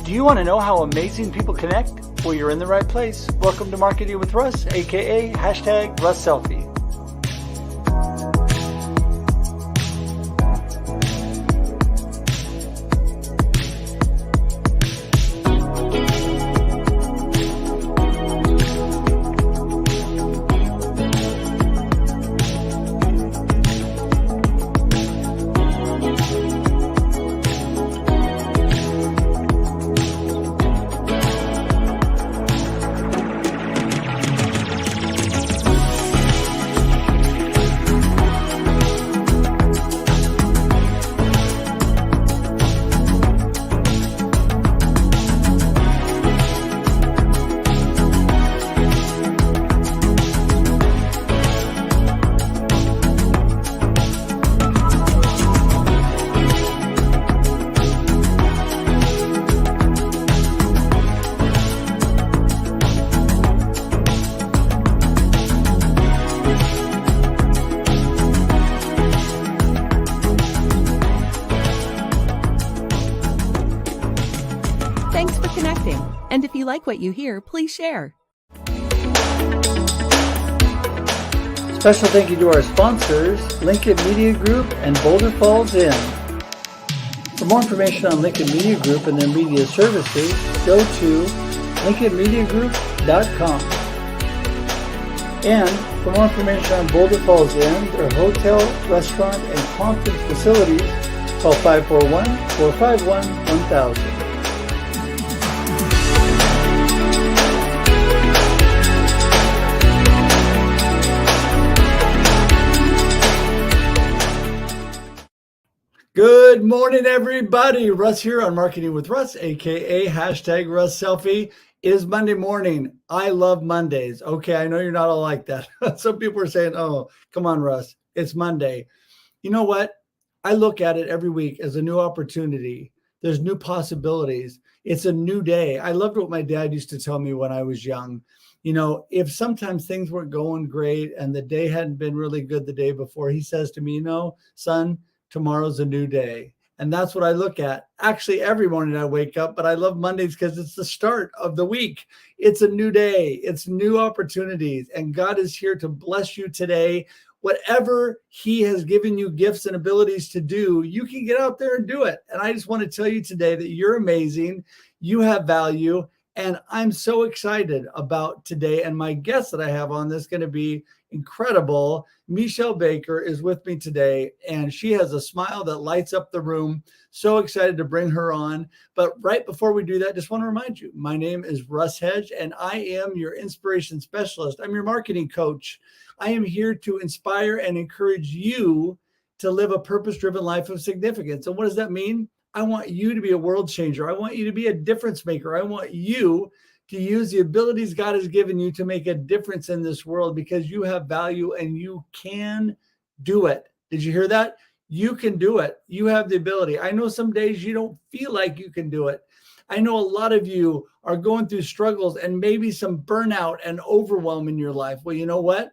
Do you want to know how amazing people connect? Well, you're in the right place. Welcome to Marketing with Russ, aka #RussSelfie. Thanks for connecting. And if you like what you hear, please share. Special thank you to our sponsors, Lincoln Media Group and Boulder Falls Inn. For more information on Lincoln Media Group and their media services, go to lincolnmediagroup.com. And for more information on Boulder Falls Inn, their hotel, restaurant, and conference facilities, call 541-451-1000. Good morning, everybody. Russ here on Marketing with Russ, aka #RussSelfie. It is Monday morning. I love Mondays. Okay, I know you're not all like that. Some people are saying, oh, come on, Russ. It's Monday. You know what? I look at it every week as a new opportunity. There's new possibilities. It's a new day. I loved what my dad used to tell me when I was young. You know, if sometimes things weren't going great and the day hadn't been really good the day before, he says to me, you know, son, tomorrow's a new day. And that's what I look at. Actually, every morning I wake up, but I love Mondays because it's the start of the week. It's a new day. It's new opportunities. And God is here to bless you today. Whatever he has given you gifts and abilities to do, you can get out there and do it. And I just want to tell you today that you're amazing. You have value. And I'm so excited about today. And my guest that I have on this is going to be incredible. Meshell Baker is with me today, and she has a smile that lights up the room. So excited to bring her on. But right before we do that, just want to remind you, my name is Russ Hedge, and I am your inspiration specialist. I'm your marketing coach. I am here to inspire and encourage you to live a purpose-driven life of significance. And what does that mean? I want you to be a world changer. I want you to be a difference maker. I want you to use the abilities God has given you to make a difference in this world because you have value and you can do it. Did you hear that? You can do it. You have the ability. I know some days you don't feel like you can do it. I know a lot of you are going through struggles and maybe some burnout and overwhelm in your life. Well, you know what?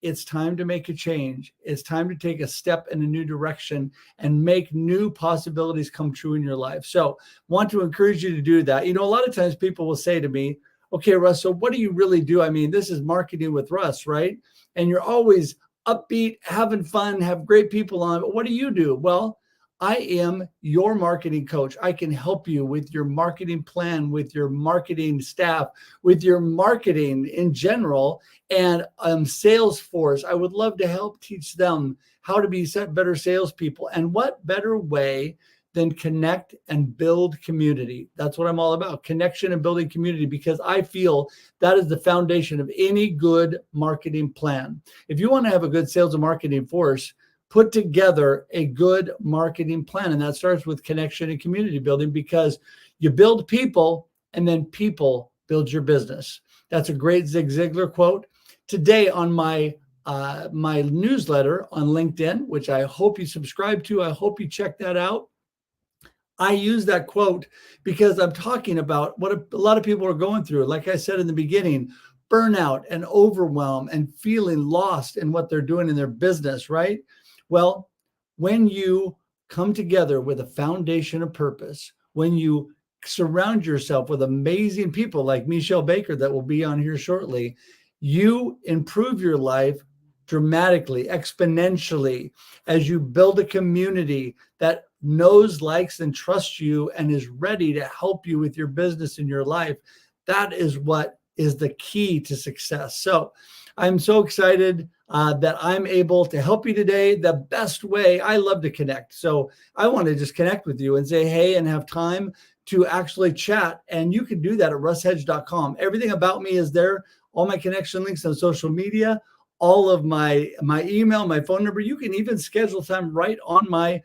It's time to make a change. It's time to take a step in a new direction and make new possibilities come true in your life. So want to encourage you to do that. You know, a lot of times people will say to me, okay, Russ, so what do you really do? I mean, this is Marketing with Russ, right? And you're always upbeat, having fun, have great people on. But what do you do? Well, I am your marketing coach. I can help you with your marketing plan, with your marketing staff, with your marketing in general, and Salesforce. I would love to help teach them how to be better salespeople. And what better way than connect and build community? That's what I'm all about, connection and building community, because I feel that is the foundation of any good marketing plan. If you want to have a good sales and marketing force, put together a good marketing plan. And that starts with connection and community building, because you build people and then people build your business. That's a great Zig Ziglar quote. Today on my newsletter on LinkedIn, which I hope you subscribe to, I hope you check that out. I use that quote because I'm talking about what a lot of people are going through. Like I said in the beginning, burnout and overwhelm and feeling lost in what they're doing in their business, right? Well, when you come together with a foundation of purpose, when you surround yourself with amazing people like Meshell Baker that will be on here shortly, you improve your life dramatically, exponentially, as you build a community that knows, likes, and trusts you and is ready to help you with your business and your life. That is what is the key to success. So I'm so excited that I'm able to help you today the best way. I love to connect. So I want to just connect with you and say, hey, and have time to actually chat. And you can do that at russhedge.com. Everything about me is there. All my connection links on social media, all of my email, my phone number. You can even schedule time right on my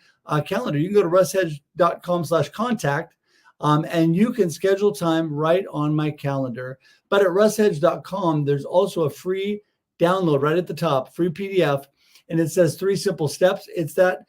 calendar. You can go to russhedge.com/contact. And you can schedule time right on my calendar. But at russhedge.com, there's also a free download right at the top, free PDF, and it says 3 simple steps. It's that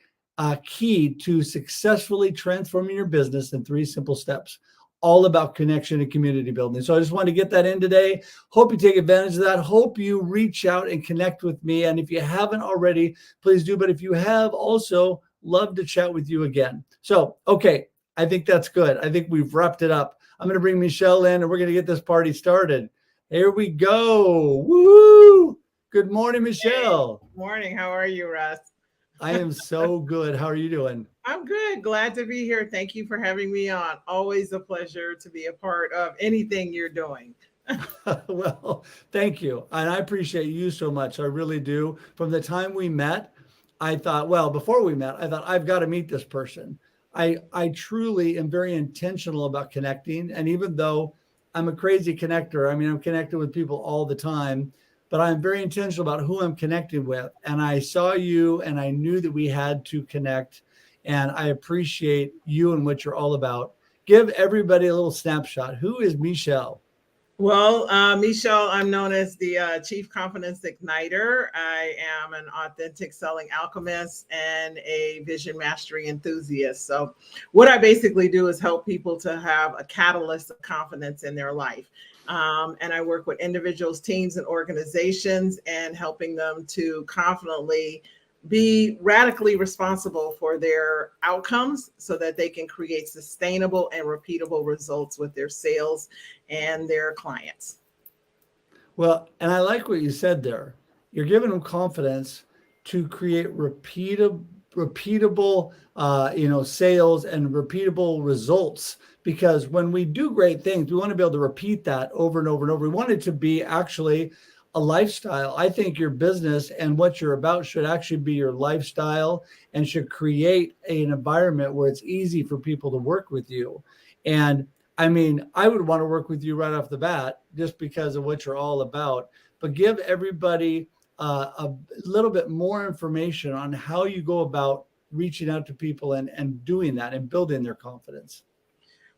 key to successfully transforming your business in 3 simple steps, all about connection and community building. So I just wanted to get that in today. Hope you take advantage of that. Hope you reach out and connect with me. And if you haven't already, please do. But if you have, also love to chat with you again. So, okay. I think that's good. I think we've wrapped it up. I'm going to bring Meshell in and we're going to get this party started. Here we go. Woo! Good morning, Meshell. Hey, morning. How are you, Russ? I am so good. How are you doing? I'm good. Glad to be here. Thank you for having me on. Always a pleasure to be a part of anything you're doing. Well, thank you. And I appreciate you so much. I really do. From the time we met, I thought, well, before we met, I thought I've got to meet this person. I truly am very intentional about connecting. And even though I'm a crazy connector, I mean, I'm connected with people all the time, but I'm very intentional about who I'm connecting with. And I saw you and I knew that we had to connect. And I appreciate you and what you're all about. Give everybody a little snapshot. Who is Meshell? Well, Meshell, I'm known as the Chief Confidence Igniter. I am an authentic selling alchemist and a vision mastery enthusiast. So what I basically do is help people to have a catalyst of confidence in their life. And I work with individuals, teams, and organizations and helping them to confidently be radically responsible for their outcomes so that they can create sustainable and repeatable results with their sales and their clients. Well, and I like what you said there. You're giving them confidence to create repeatable, sales and repeatable results. Because when we do great things, we want to be able to repeat that over and over and over. We want it to be actually a lifestyle. I think your business and what you're about should actually be your lifestyle and should create an environment where it's easy for people to work with you. And I mean, I would want to work with you right off the bat just because of what you're all about, but give everybody a little bit more information on how you go about reaching out to people and doing that and building their confidence.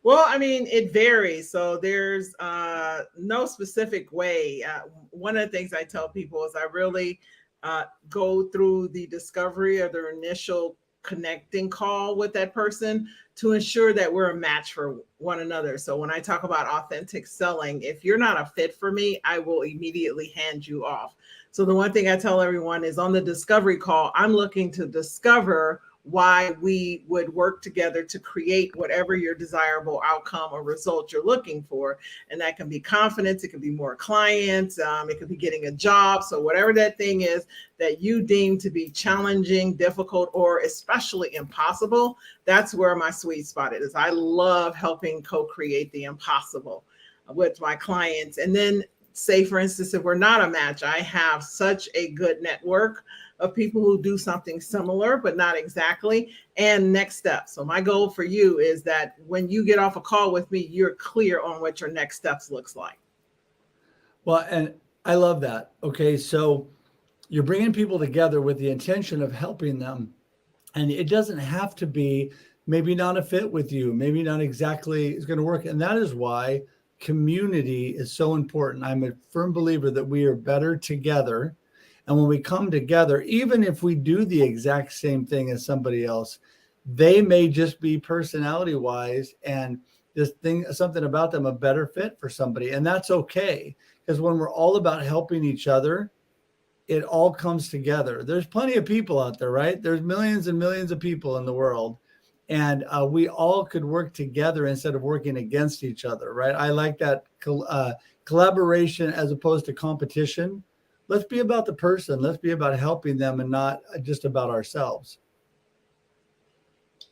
Well, I mean, it varies. So there's no specific way. One of the things I tell people is I really go through the discovery of their initial connecting call with that person to ensure that we're a match for one another. So when I talk about authentic selling, if you're not a fit for me, I will immediately hand you off. So the one thing I tell everyone is on the discovery call, I'm looking to discover why we would work together to create whatever your desirable outcome or result you're looking for. And that can be confidence, it can be more clients, it could be getting a job. So whatever that thing is that you deem to be challenging, difficult, or especially impossible, that's where my sweet spot is. I love helping co-create the impossible with my clients. And then say, for instance, if we're not a match, I have such a good network of people who do something similar, but not exactly. And next step. So my goal for you is that when you get off a call with me, you're clear on what your next steps looks like. Well, and I love that. Okay. So you're bringing people together with the intention of helping them. And it doesn't have to be maybe not a fit with you, maybe not exactly is going to work. And that is why community is so important. I'm a firm believer that we are better together. And when we come together, even if we do the exact same thing as somebody else, they may just be personality wise and this thing, something about them, a better fit for somebody. And that's okay. Because when we're all about helping each other, it all comes together. There's plenty of people out there, right? There's millions and millions of people in the world. And we all could work together instead of working against each other, right? I like that collaboration as opposed to competition. Let's be about the person. Let's be about helping them and not just about ourselves.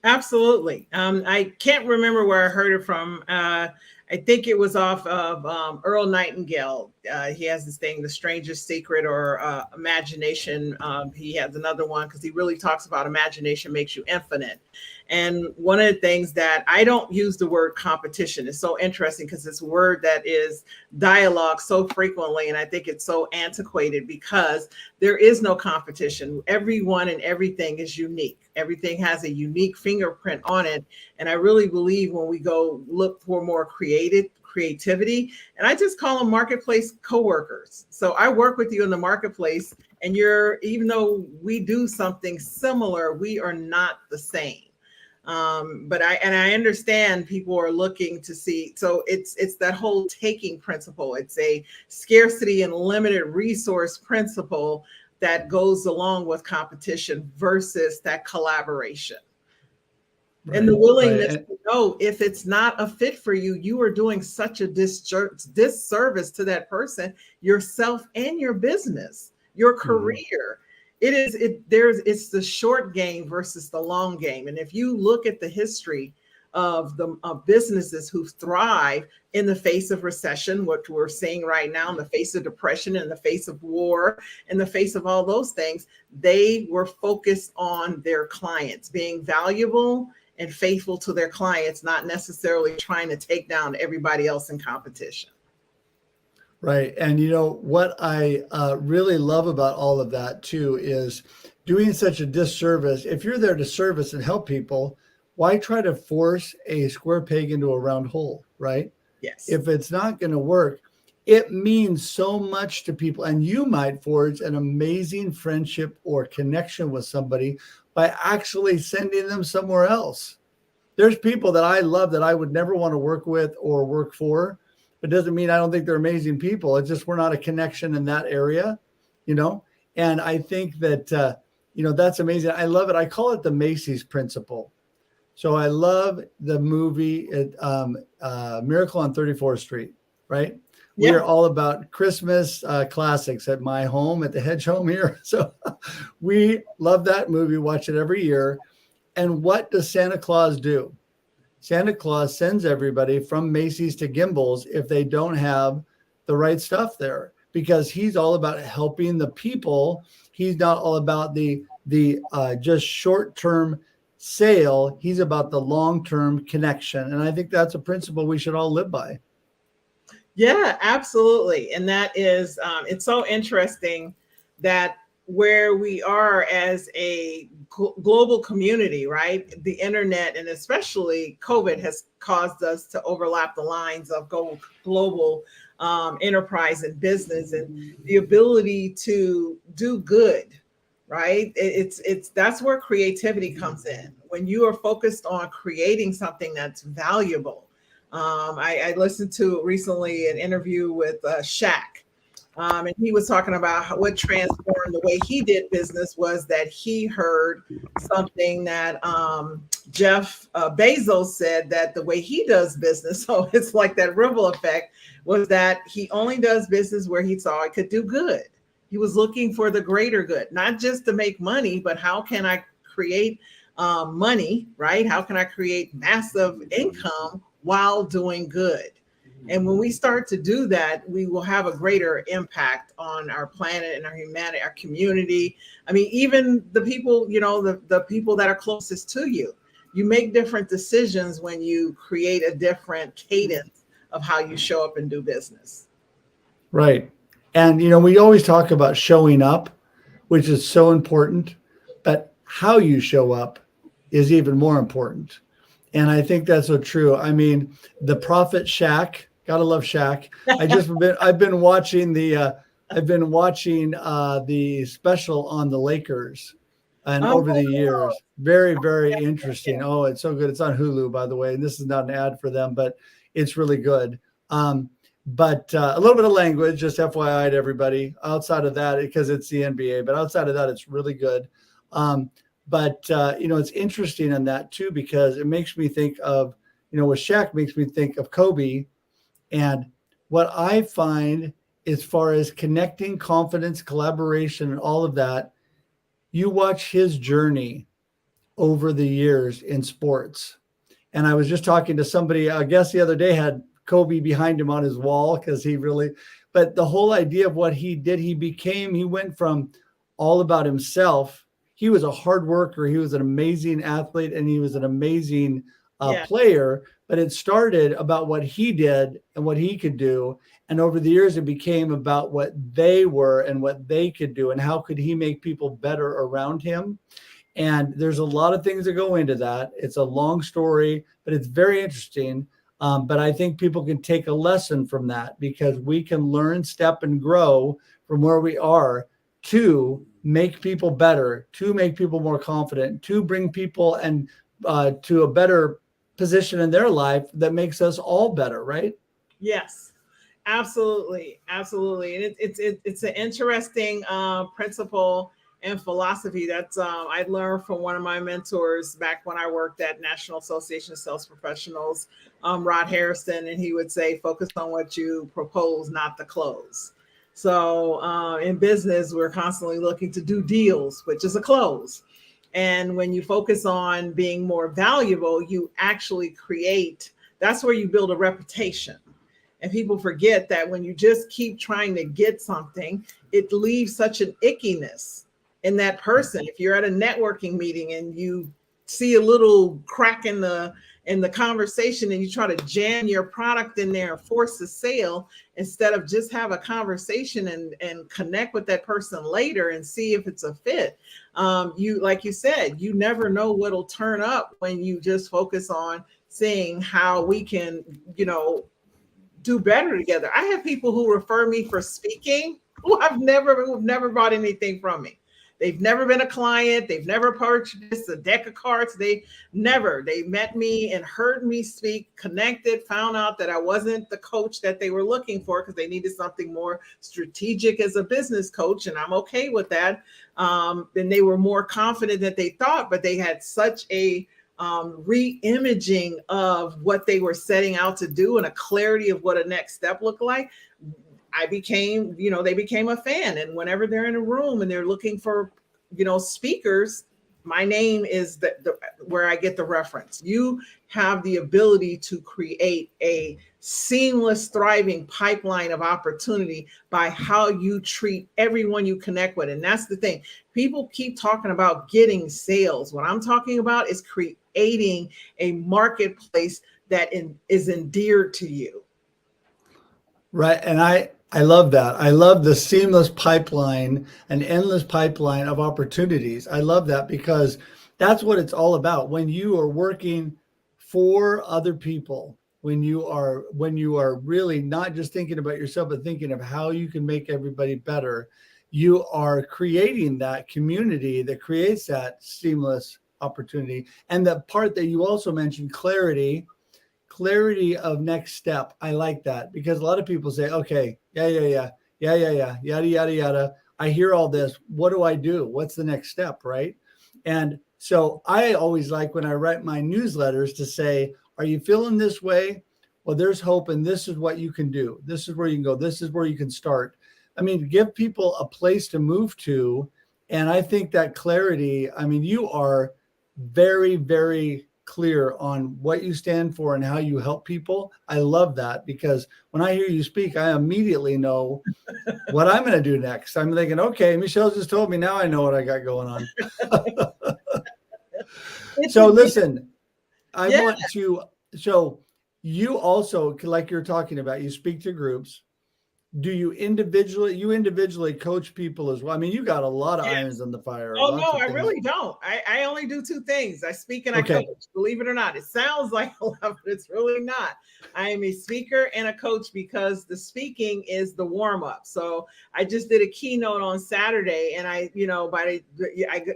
Absolutely. I can't remember where I heard it from. I think it was off of Earl Nightingale. He has this thing, The Strangest Secret, or Imagination. He has another one because he really talks about imagination makes you infinite. And one of the things that I don't use the word competition is so interesting because it's a word that is dialogue so frequently. And I think it's so antiquated because there is no competition. Everyone and everything is unique. Everything has a unique fingerprint on it. And I really believe when we go look for more creativity, and I just call them marketplace coworkers. So I work with you in the marketplace, and even though we do something similar, we are not the same. But I understand people are looking to see. So it's that whole taking principle. It's a scarcity and limited resource principle that goes along with competition versus that collaboration. Right, and the willingness to know if it's not a fit for you, you are doing such a disservice to that person, yourself and your business, your career. It's the short game versus the long game. And if you look at the history of businesses who thrive in the face of recession, what we're seeing right now, in the face of depression, in the face of war, in the face of all those things, they were focused on their clients, being valuable and faithful to their clients, not necessarily trying to take down everybody else in competition. Right. And you know what I really love about all of that too is doing such a disservice. If you're there to service and help people, why try to force a square peg into a round hole, right? Yes. If it's not going to work, it means so much to people. And you might forge an amazing friendship or connection with somebody by actually sending them somewhere else. There's people that I love that I would never want to work with or work for. It doesn't mean I don't think they're amazing people. It's just we're not a connection in that area, you know? And I think that, that's amazing. I love it. I call it the Macy's principle. So I love the movie Miracle on 34th Street, right? We are all about Christmas classics at my home, at the Hedge home here. So we love that movie, watch it every year. And what does Santa Claus do? Santa Claus sends everybody from Macy's to Gimbel's if they don't have the right stuff there, because he's all about helping the people. He's not all about the just short-term sale. He's about the long-term connection. And I think that's a principle we should all live by. Yeah, absolutely. And that is, it's so interesting that where we are as a global community, right? The internet and especially COVID has caused us to overlap the lines of global enterprise and business, and the ability to do good, right? That's where creativity comes in. When you are focused on creating something that's valuable. I listened to recently an interview with Shaq. And he was talking about what transformed the way he did business was that he heard something that Jeff Bezos said, that the way he does business, so it's like that ripple effect, was that he only does business where he saw it could do good. He was looking for the greater good, not just to make money, but how can I create money, right? How can I create massive income while doing good? And when we start to do that, we will have a greater impact on our planet and our humanity, our community. I mean, even the people, the people that are closest to you, you make different decisions when you create a different cadence of how you show up and do business. Right. And, we always talk about showing up, which is so important, but how you show up is even more important. And I think that's so true. I mean, the prophet Shaq, gotta love Shaq. I've been watching the special on the Lakers, and over the years, very, very interesting. Oh, it's so good. It's on Hulu, by the way. And this is not an ad for them, but it's really good. But a little bit of language, just FYI to everybody. Outside of that, because it's the NBA, but outside of that, it's really good. But it's interesting on that too, because it makes me think of, with Shaq makes me think of Kobe. And what I find as far as connecting, confidence, collaboration, and all of that, you watch his journey over the years in sports. And I was just talking to somebody, I guess the other day, had Kobe behind him on his wall because but the whole idea of what he did, he went from all about himself. He was a hard worker. He was an amazing athlete, and he was an amazing player, but it started about what he did and what he could do. And over the years, it became about what they were and what they could do and how could he make people better around him. And there's a lot of things that go into that. It's a long story, but it's very interesting. But I think people can take a lesson from that, because we can learn, step, and grow from where we are to make people better, to make people more confident, to bring people and to a better position in their life that makes us all better, right? Yes, absolutely. Absolutely. And it's an interesting principle and philosophy that's I learned from one of my mentors back when I worked at National Association of Sales Professionals, Rod Harrison, and he would say, focus on what you propose, not the close. So in business, we're constantly looking to do deals, which is a close. And when you focus on being more valuable, you actually that's where you build a reputation. And people forget that when you just keep trying to get something, it leaves such an ickiness in that person. If you're at a networking meeting and you see a little crack in the conversation and you try to jam your product in there and force a sale, instead of just have a conversation and connect with that person later and see if it's a fit. Like you said, you never know what'll turn up when you just focus on seeing how we can, do better together. I have people who refer me for speaking who've never bought anything from me. They've never been a client. They've never purchased a deck of cards. They met me and heard me speak, connected, found out that I wasn't the coach that they were looking for because they needed something more strategic as a business coach. And I'm okay with that. And they were more confident than they thought, but they had such a re-imaging of what they were setting out to do and a clarity of what a next step looked like. they became a fan. And whenever they're in a room and they're looking for, speakers, my name is where I get the reference. You have the ability to create a seamless, thriving pipeline of opportunity by how you treat everyone you connect with. And that's the thing. People keep talking about getting sales. What I'm talking about is creating a marketplace that is endeared to you. Right. And I love that. I love the seamless pipeline, an endless pipeline of opportunities. I love that because that's what it's all about. When you are working for other people, when you are really not just thinking about yourself, but thinking of how you can make everybody better, you are creating that community that creates that seamless opportunity. And the part that you also mentioned, clarity of next step. I like that because a lot of people say, okay, yada, yada, yada. I hear all this. What do I do? What's the next step? Right. And so I always like when I write my newsletters to say, are you feeling this way? Well, there's hope. And this is what you can do. This is where you can go. This is where you can start. I mean, give people a place to move to. And I think that clarity, you are very, very clear on what you stand for and how you help people. I love that because when I hear you speak, I immediately know what I'm going to do next. I'm thinking, okay, Meshell just told me, now I know what I got going on. So listen, so you also, like you're talking about, you speak to groups. Do you individually coach people as well? You got a lot of irons in the fire. Oh, no, I really don't. I only do two things. I speak and I coach, believe it or not. It sounds like a lot, but it's really not. I am a speaker and a coach because the speaking is the warm up. So I just did a keynote on Saturday and I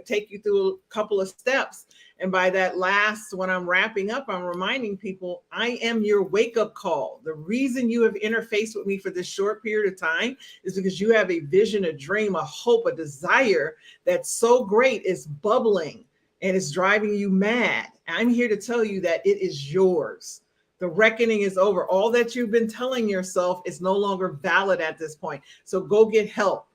take you through a couple of steps. And by that last, when I'm wrapping up, I'm reminding people, I am your wake-up call. The reason you have interfaced with me for this short period of time is because you have a vision, a dream, a hope, a desire that's so great, it's bubbling and it's driving you mad. I'm here to tell you that it is yours. The reckoning is over. All that you've been telling yourself is no longer valid at this point. So go get help,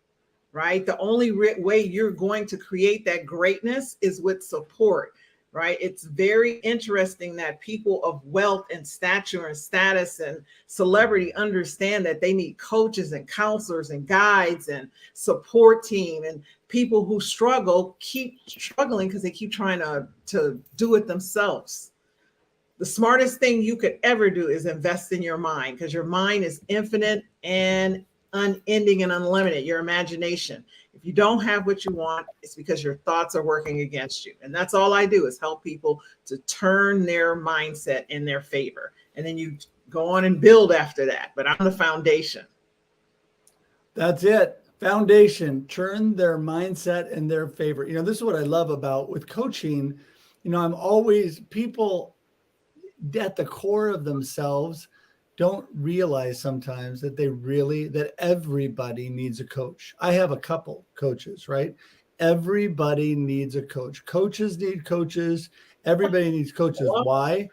right? The only way you're going to create that greatness is with support, right? It's very interesting that people of wealth and stature and status and celebrity understand that they need coaches and counselors and guides and support team, and people who struggle keep struggling because they keep trying to do it themselves. The smartest thing you could ever do is invest in your mind, because your mind is infinite and unending and unlimited, your imagination. If you don't have what you want, it's because your thoughts are working against you. And that's all I do, is help people to turn their mindset in their favor. And then you go on and build after that. But I'm the foundation. That's it. Foundation, turn their mindset in their favor. This is what I love about with coaching. I'm always, people at the core of themselves don't realize sometimes that everybody needs a coach. I have a couple coaches, right? Everybody needs a coach. Coaches need coaches. Everybody needs coaches. Why?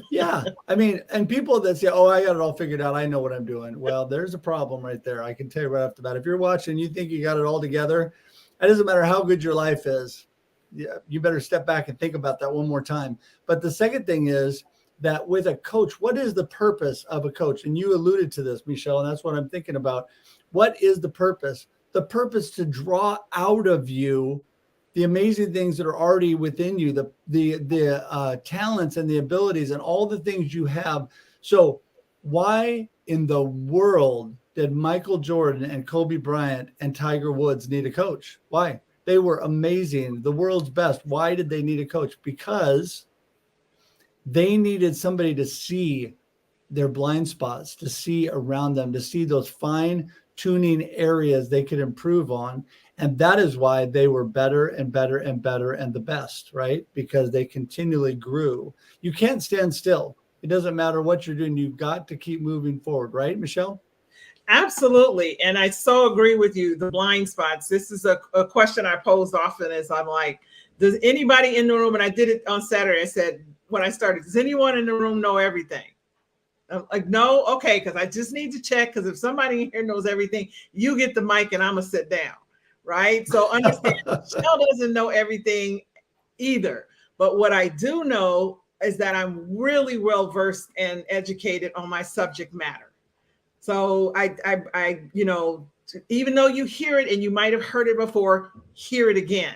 Yeah. And people that say, oh, I got it all figured out, I know what I'm doing. Well, there's a problem right there. I can tell you right off the bat. If you're watching, you think you got it all together, it doesn't matter how good your life is. Yeah, you better step back and think about that one more time. But the second thing is that with a coach, what is the purpose of a coach? And you alluded to this, Meshell, and that's what I'm thinking about. What is the purpose? The purpose to draw out of you the amazing things that are already within you, the talents and the abilities and all the things you have. So why in the world did Michael Jordan and Kobe Bryant and Tiger Woods need a coach? Why? They were amazing, the world's best. Why did they need a coach? Because they needed somebody to see their blind spots, to see around them, to see those fine tuning areas they could improve on. And that is why they were better and better and better and the best, right? Because they continually grew. You can't stand still. It doesn't matter what you're doing. You've got to keep moving forward, right, Meshell? Absolutely. And I so agree with you. The blind spots. This is a question I posed often, is I'm like, does anybody in the room, and I did it on Saturday, I said, when I started, does anyone in the room know everything? I'm like, no, okay, because I just need to check, because if somebody in here knows everything, you get the mic and I'm gonna sit down, right? So understand, Meshell doesn't know everything either. But what I do know is that I'm really well versed and educated on my subject matter. So I even though you hear it and you might have heard it before, hear it again.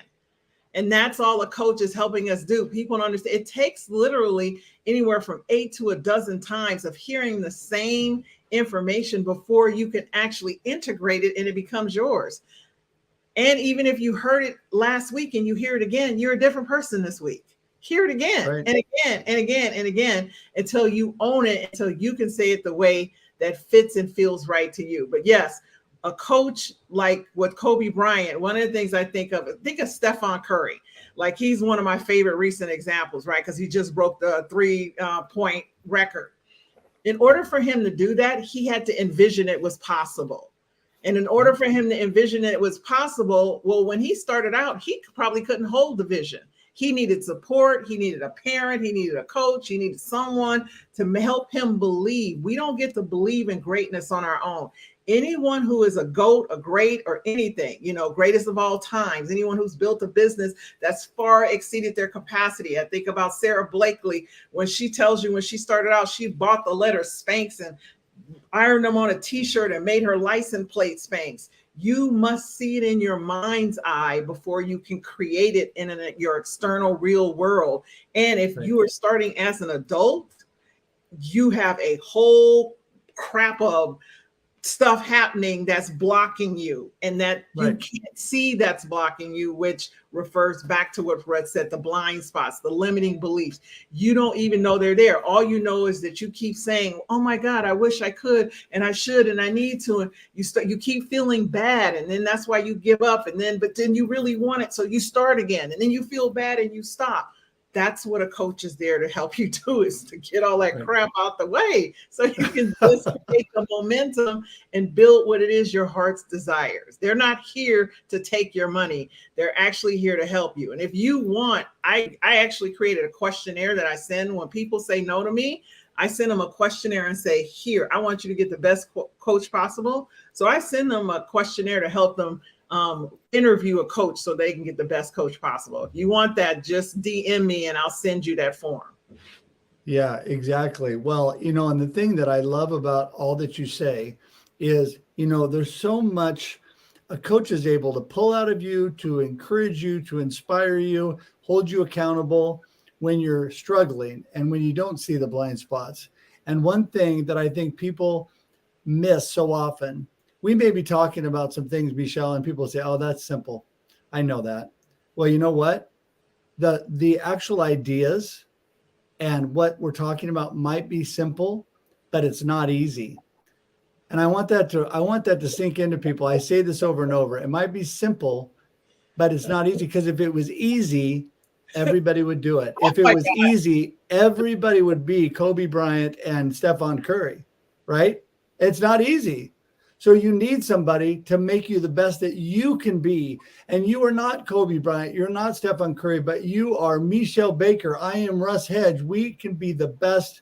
And that's all a coach is helping us do. People don't understand. It takes literally anywhere from 8 to a dozen times of hearing the same information before you can actually integrate it and it becomes yours. And even if you heard it last week and you hear it again, you're a different person this week. Hear it again, right, and again and again and again until you own it, until you can say it the way that fits and feels right to you. But yes, a coach like with Kobe Bryant, one of the things I think of Stephen Curry. Like, he's one of my favorite recent examples, right? Because he just broke the 3-point record. In order for him to do that, he had to envision it was possible. And in order for him to envision it was possible, well, when he started out, he probably couldn't hold the vision. He needed support. He needed a parent. He needed a coach. He needed someone to help him believe. We don't get to believe in greatness on our own. Anyone who is a GOAT, a great, or anything, greatest of all times, anyone who's built a business that's far exceeded their capacity. I think about Sarah Blakely, when she tells you when she started out, she bought the letters Spanx and ironed them on a t-shirt and made her license plate Spanx. You must see it in your mind's eye before you can create it in your external real world. And if you are starting as an adult, you have a whole crap of stuff happening that's blocking you, and that you can't see that's blocking you, which refers back to what Russ said, the blind spots, the limiting beliefs. You don't even know they're there. All you know is that you keep saying, oh my God, I wish I could, and I should, and I need to. And you keep feeling bad. And then that's why you give up. But then you really want it. So you start again, and then you feel bad and you stop. That's what a coach is there to help you do, is to get all that crap out the way so you can just create the momentum and build what it is your heart's desires. They're not here to take your money. They're actually here to help you. And if you want, I actually created a questionnaire that I send when people say no to me. I send them a questionnaire and say, here, I want you to get the best coach possible. So I send them a questionnaire to help them interview a coach so they can get the best coach possible. If you want that, just DM me and I'll send you that form. Yeah, exactly. Well, and the thing that I love about all that you say is, there's so much a coach is able to pull out of you, to encourage you, to inspire you, hold you accountable when you're struggling and when you don't see the blind spots. And one thing that I think people miss so often, we may be talking about some things, Meshell, and people say, oh, that's simple. I know that. Well, you know what? The actual ideas and what we're talking about might be simple, but it's not easy. And I want that to sink into people. I say this over and over. It might be simple, but it's not easy, because if it was easy, everybody would do it. If it was easy, everybody would be Kobe Bryant and Stephen Curry, right? It's not easy. So you need somebody to make you the best that you can be. And you are not Kobe Bryant. You're not Stephen Curry, but you are Meshell Baker. I am Russ Hedge. We can be the best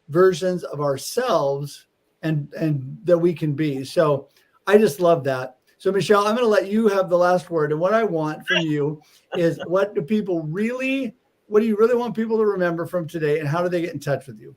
versions of ourselves and that we can be. So I just love that. So Meshell, I'm going to let you have the last word. And what I want from you is, what do you really want people to remember from today, and how do they get in touch with you?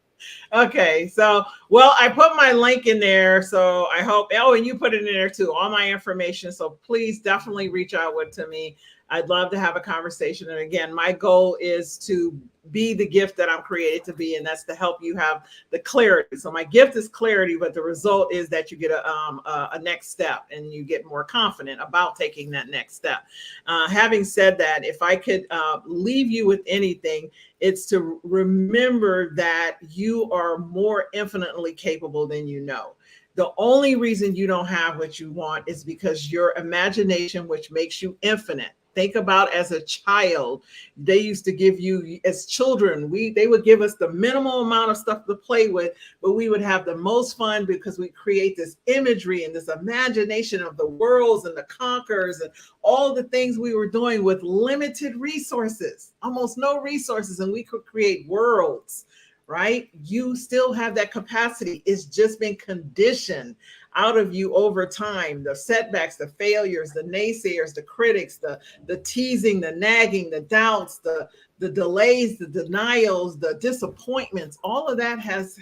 Okay, so, well, I put my link in there, so I hope, and you put it in there too, all my information. So please definitely reach out to me. I'd love to have a conversation. And again, my goal is to be the gift that I'm created to be, and that's to help you have the clarity. So my gift is clarity, but the result is that you get a next step, and you get more confident about taking that next step. Having said that, if I could leave you with anything, it's to remember that you are more infinitely capable than you know. The only reason you don't have what you want is because your imagination, which makes you infinite. Think about, as a child, they used to give you, as children, they would give us the minimal amount of stuff to play with, but we would have the most fun because we create this imagery and this imagination of the worlds and the conquerors and all the things we were doing with limited resources, almost no resources, and we could create worlds, right? You still have that capacity. It's just been conditioned out of you over time. The setbacks, the failures, the naysayers, the critics, the teasing, the nagging, the doubts, the delays, the denials, the disappointments, all of that has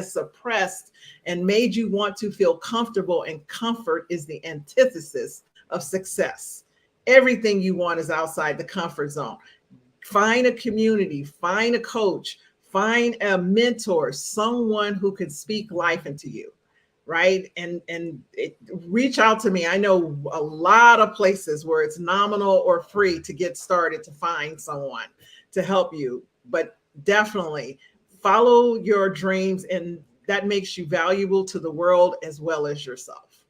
suppressed and made you want to feel comfortable, and comfort is the antithesis of success. Everything you want is outside the comfort zone. Find a community, find a coach, find a mentor, someone who can speak life into you. Right. And reach out to me. I know a lot of places where it's nominal or free to get started, to find someone to help you, but definitely follow your dreams, and that makes you valuable to the world as well as yourself.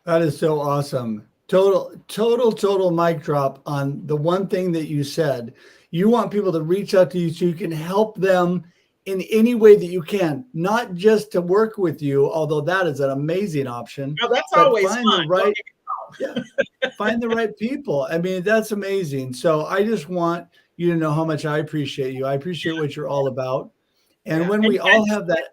That is so awesome. Total mic drop on the one thing that you said. You want people to reach out to you so you can help them in any way that you can, not just to work with you, although that is an amazing option. Oh, that's always fun. Find the right people. I mean, that's amazing. So I just want you to know how much I appreciate you. I appreciate what you're all about. And when we all have that.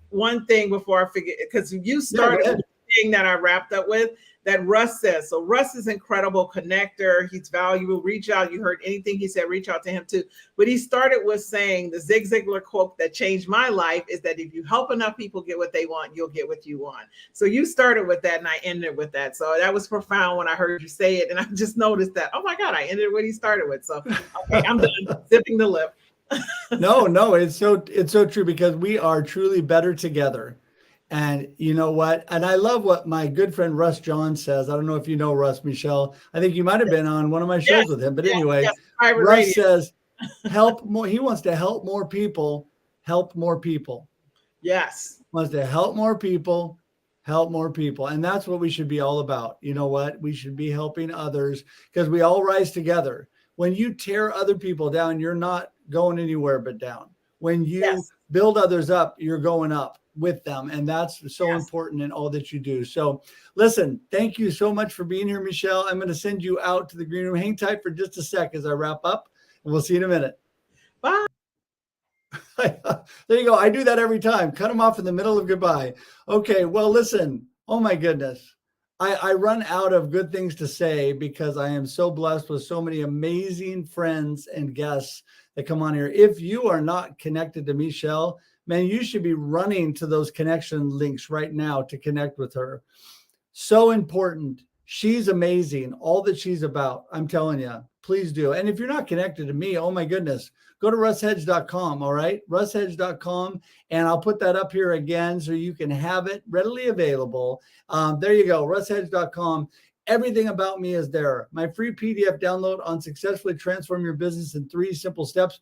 One thing before I forget, because you started with the thing that I wrapped up with, that Russ says. So Russ is an incredible connector. He's valuable. Reach out. You heard anything he said, reach out to him too. But he started with saying, the Zig Ziglar quote that changed my life is that if you help enough people get what they want, you'll get what you want. So you started with that, and I ended with that. So that was profound when I heard you say it. And I just noticed that, oh my God, I ended what he started with. So okay, I'm done zipping the lip. No, it's so true, because we are truly better together. And you know what? And I love what my good friend Russ John says. I don't know if you know Russ, Meshell. I think you might have been on one of my shows with him. But anyway, Russ says, help more. He wants to help more people, help more people. Yes. Wants to help more people, help more people. And that's what we should be all about. You know what? We should be helping others, because we all rise together. when you tear other people down, you're not going anywhere but down. When you Yes. build others up, you're going up with them. And that's so Yes. important in all that you do. So listen, thank you so much for being here, Meshell. I'm going to send you out to the green room. Hang tight for just a sec as I wrap up, and we'll see you in a minute. Bye. There you go. I do that every time. Cut them off in the middle of goodbye. Okay. Well, listen. Oh my goodness. I run out of good things to say because I am so blessed with so many amazing friends and guests that come on here. If you are not connected to Meshell, man, you should be running to those connection links right now to connect with her. So important. She's amazing. All that she's about. I'm telling you, please do. And if you're not connected to me, oh my goodness, go to russhedge.com. All right. russhedge.com. And I'll put that up here again so you can have it readily available. There you go. russhedge.com. Everything about me is there. My free PDF download on successfully transform your business in 3 simple steps.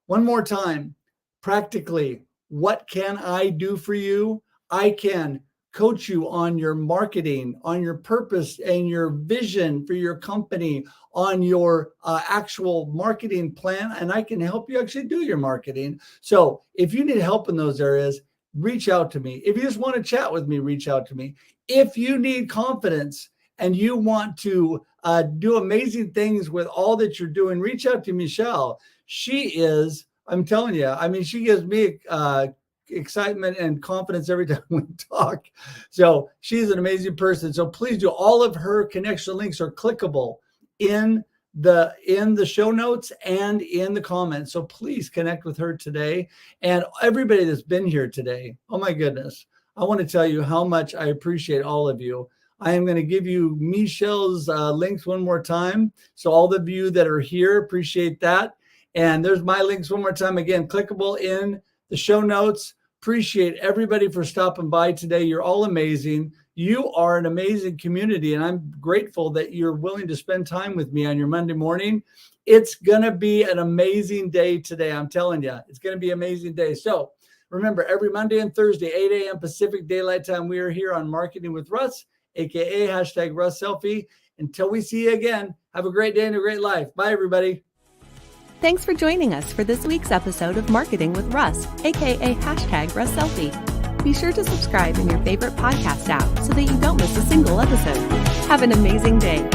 One more time, practically, what can I do for you? I can coach you on your marketing, on your purpose and your vision for your company, on your actual marketing plan, and I can help you actually do your marketing. So if you need help in those areas, reach out to me. If you just want to chat with me, reach out to me. If you need confidence and you want to do amazing things with all that you're doing, reach out to Meshell. She is, I'm telling you, I mean, she gives me excitement and confidence every time we talk. So she's an amazing person. So please do. All of her connection links are clickable in the show notes and in the comments. So please connect with her today. And everybody that's been here today, oh my goodness, I want to tell you how much I appreciate all of you. I am going to give you Meshell's links one more time. So all of you that are here, appreciate that. And there's my links one more time. Again, clickable in the show notes. Appreciate everybody for stopping by today. You're all amazing. You are an amazing community, and I'm grateful that you're willing to spend time with me on your Monday morning. It's going to be an amazing day today. I'm telling you, it's going to be an amazing day. So remember, every Monday and Thursday, 8 a.m. Pacific Daylight Time, we are here on Marketing with Russ, aka #RussSelfie. Until we see you again, have a great day and a great life. Bye, everybody. Thanks for joining us for this week's episode of Marketing with Russ, aka #RussSelfie. Be sure to subscribe in your favorite podcast app so that you don't miss a single episode. Have an amazing day.